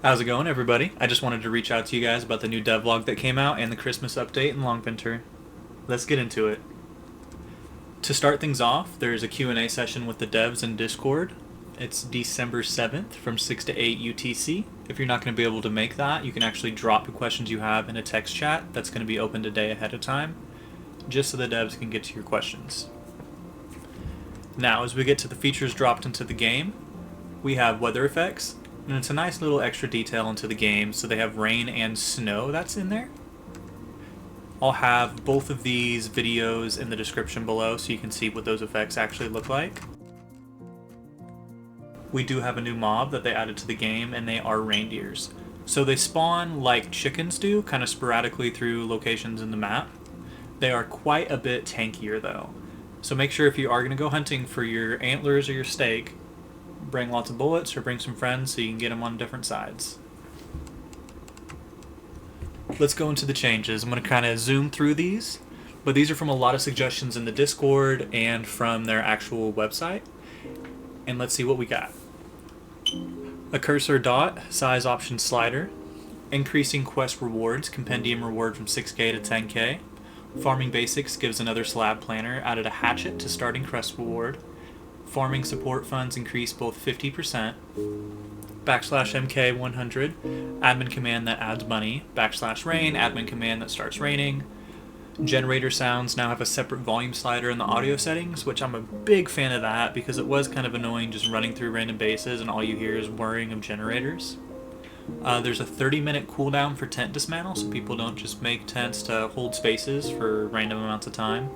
How's it going, everybody? I just wanted to reach out to you guys about the new devlog that came out and the Christmas update in Longvinter. Let's get into it. To start things off, there's a Q&A session with the devs in Discord. It's December 7th from 6 to 8 UTC. If you're not going to be able to make that, you can actually drop the questions you have in a text chat that's going to be opened a day ahead of time, just so the devs can get to your questions. Now, as we get to the features dropped into the game, we have weather effects, and it's a nice little extra detail into the game, so they have rain and snow that's in there. I'll have both of these videos in the description below so you can see what those effects actually look like. We do have a new mob that they added to the game, and they are reindeers. So they spawn like chickens do, kind of sporadically through locations in the map. They are quite a bit tankier though. So make sure if you are going to go hunting for your antlers or your steak, bring lots of bullets or bring some friends so you can get them on different sides. Let's go into the changes. I'm going to kind of zoom through these, but these are from a lot of suggestions in the Discord and from their actual website. And let's see what we got. A cursor dot, size option slider, increasing quest rewards, compendium reward from 6k to 10k. Farming basics gives another slab planner, added a hatchet to starting quest reward. Farming support funds increase both 50%. \MK 100, admin command that adds money. \rain, admin command that starts raining. Generator sounds now have a separate volume slider in the audio settings, which I'm a big fan of that because it was kind of annoying just running through random bases and all you hear is whirring of generators. There's a 30-minute cooldown for tent dismantle, so people don't just make tents to hold spaces for random amounts of time.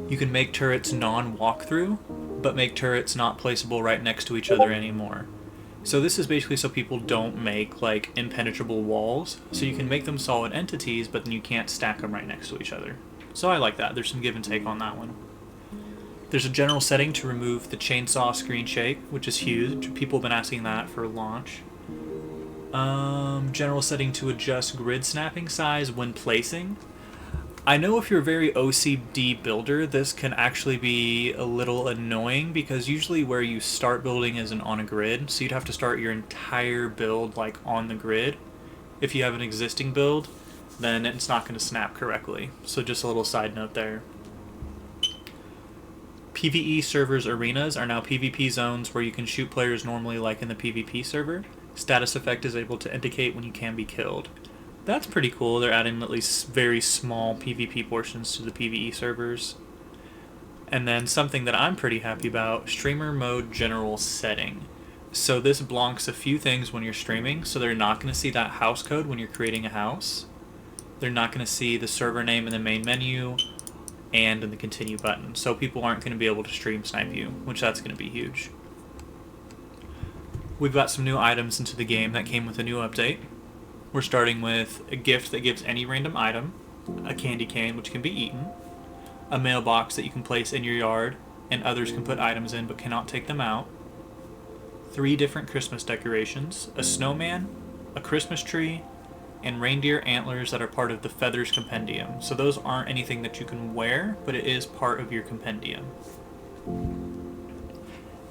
You can make turrets non-walkthrough, but make turrets not placeable right next to each other anymore. So this is basically so people don't make like impenetrable walls, so you can make them solid entities, but then you can't stack them right next to each other. So I like that. There's some give and take on that one. There's a general setting to remove the chainsaw screen shake, which is huge. People have been asking that for launch. General setting to adjust grid snapping size when placing. I know if you're a very OCD builder, this can actually be a little annoying because usually where you start building isn't on a grid, so you'd have to start your entire build like on the grid. If you have an existing build, then it's not going to snap correctly. So just a little side note there. PvE servers arenas are now PvP zones where you can shoot players normally like in the PvP server. Status effect is able to indicate when you can be killed. That's pretty cool. They're adding at least very small PvP portions to the PvE servers. And then something that I'm pretty happy about, streamer mode general setting. So this blocks a few things when you're streaming, so they're not going to see that house code when you're creating a house. They're not going to see the server name in the main menu and in the continue button. So people aren't going to be able to stream snipe you, which that's going to be huge. We've got some new items into the game that came with a new update. We're starting with a gift that gives any random item, a candy cane which can be eaten, a mailbox that you can place in your yard and others can put items in but cannot take them out, 3 different Christmas decorations, a snowman, a Christmas tree, and reindeer antlers that are part of the feathers compendium. So those aren't anything that you can wear, but it is part of your compendium.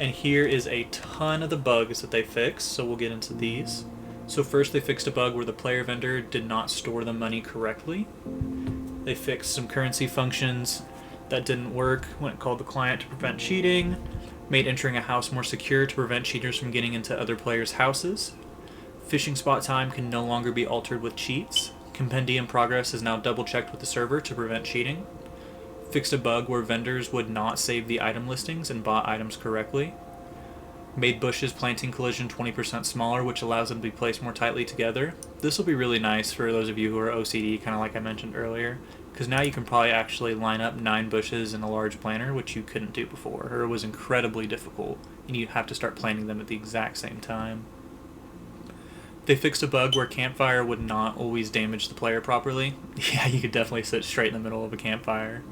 And here is a ton of the bugs that they fixed, so we'll get into these. So first they fixed a bug where the player vendor did not store the money correctly. They fixed some currency functions that didn't work when it called the client to prevent cheating, made entering a house more secure to prevent cheaters from getting into other players' houses. Fishing spot time can no longer be altered with cheats. Compendium progress is now double checked with the server to prevent cheating. Fixed a bug where vendors would not save the item listings and bought items correctly. Made bushes planting collision 20% smaller, which allows them to be placed more tightly together. This will be really nice for those of you who are OCD, kind of like I mentioned earlier, because now you can probably actually line up 9 bushes in a large planter, which you couldn't do before, or it was incredibly difficult, and you'd have to start planting them at the exact same time. They fixed a bug where campfire would not always damage the player properly. Yeah, you could definitely sit straight in the middle of a campfire.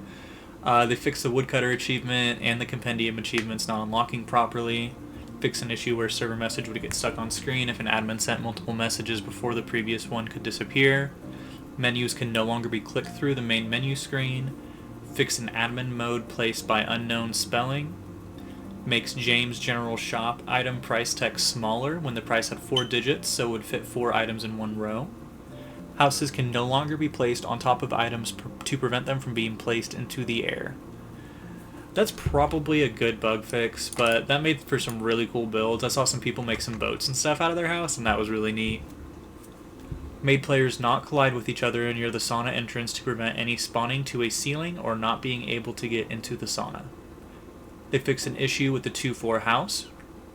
They fixed the woodcutter achievement and the compendium achievements not unlocking properly. Fix an issue where server message would get stuck on screen if an admin sent multiple messages before the previous one could disappear. Menus can no longer be clicked through the main menu screen. Fix an admin mode placed by unknown spelling. Makes James General Shop item price text smaller when the price had 4 digits, so it would fit 4 items in one row. Houses can no longer be placed on top of items to prevent them from being placed into the air. That's probably a good bug fix, but that made for some really cool builds. I saw some people make some boats and stuff out of their house, and that was really neat. Made players not collide with each other near the sauna entrance to prevent any spawning to a ceiling or not being able to get into the sauna. They fixed an issue with the 2-floor house,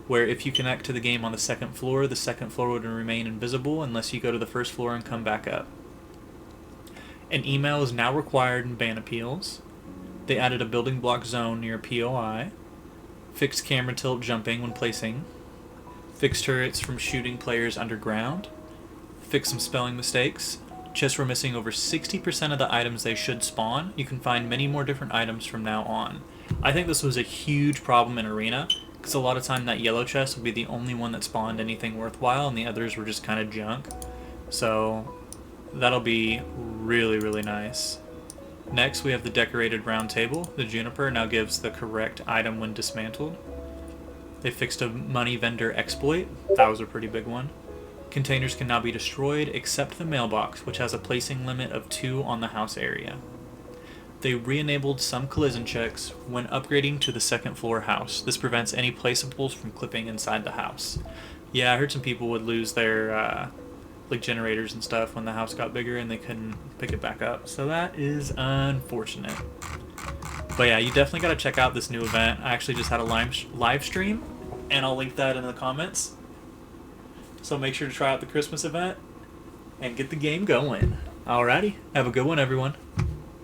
where if you connect to the game on the second floor would remain invisible unless you go to the first floor and come back up. An email is now required in ban appeals. They added a building block zone near POI. Fixed camera tilt jumping when placing. Fixed turrets from shooting players underground. Fixed some spelling mistakes. Chests were missing over 60% of the items they should spawn. You can find many more different items from now on. I think this was a huge problem in Arena, because a lot of time that yellow chest would be the only one that spawned anything worthwhile, and the others were just kind of junk. So that'll be really, really nice. Next, we have the decorated round table. The juniper now gives the correct item when dismantled. They fixed a money vendor exploit. That was a pretty big one. Containers can now be destroyed except the mailbox, which has a placing limit of 2 on the house area. They re-enabled some collision checks when upgrading to the second floor house. This prevents any placeables from clipping inside the house. Yeah, I heard some people would lose their like generators and stuff when the house got bigger and they couldn't pick it back up. So that is unfortunate. But yeah, you definitely got to check out this new event. I actually just had a live stream, and I'll link that in the comments. So make sure to try out the Christmas event and get the game going. Alrighty, have a good one, everyone.